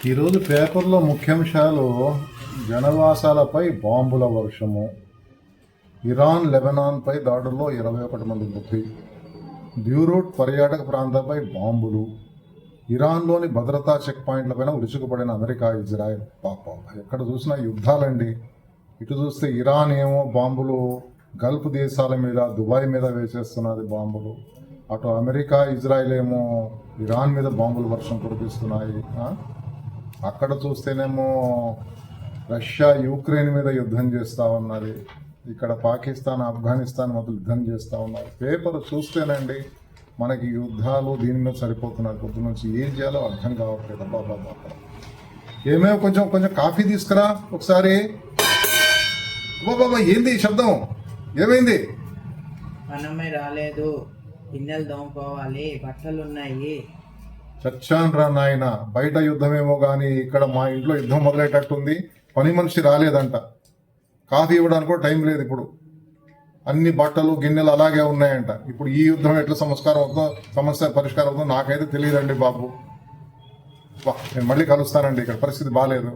ఈరోజు పేపర్లో ముఖ్యాంశాలు జనవాసాలపై బాంబుల వర్షము, ఇరాన్ లెబనాన్పై దాడుల్లో 21 మంది మృతి, బ్యూరూట్ పర్యాటక ప్రాంతంపై బాంబులు, ఇరాన్లోని భద్రతా చెక్ పాయింట్లపైన ఉరుచుకుపడిన అమెరికా ఇజ్రాయెల్. పాప ఎక్కడ చూసినా యుద్ధాలండి. ఇటు చూస్తే ఇరాన్ ఏమో బాంబులు గల్ఫ్ దేశాల మీద, దుబాయ్ మీద వేసేస్తున్నది బాంబులు. అటు అమెరికా ఇజ్రాయెల్ ఏమో ఇరాన్ మీద బాంబులు వర్షం కురిపిస్తున్నాయి. అక్కడ చూస్తేనేమో రష్యా యుక్రెయిన్ మీద యుద్ధం చేస్తూ ఉన్నది. ఇక్కడ పాకిస్తాన్ ఆఫ్ఘనిస్తాన్ మొదలు యుద్ధం చేస్తూ ఉన్నారు. పేపర్ చూస్తేనండి మనకి యుద్ధాలు దీని మీద సరిపోతున్నారు. పొద్దు నుంచి ఏం చేయాలో అర్థం కావట్లేదు. బాబా ఏమేమో కొంచెం కాఫీ తీసుకురా ఒకసారి. బాబా ఏంది ఈ శబ్దం? ఏమైంది? మనమే రాలేదు, గిన్నెలు దోముకోవాలి, బట్టలు ఉన్నాయి. చచ్చాన్ రా నాయన. బయట యుద్ధమేమో కానీ ఇక్కడ మా ఇంట్లో యుద్ధం మొదలయ్యేటట్టుంది. పని మనిషి రాలేదంట. కాఫీ ఇవ్వడానికి కూడా టైం లేదు. ఇప్పుడు అన్ని బట్టలు గిన్నెలు అలాగే ఉన్నాయంట. ఇప్పుడు ఈ యుద్ధం ఎట్లా సమస్య పరిష్కారం అవుతుందో నాకైతే తెలియదండి బాబు. నేను మళ్ళీ కలుస్తానండి. ఇక్కడ పరిస్థితి బాగాలేదు.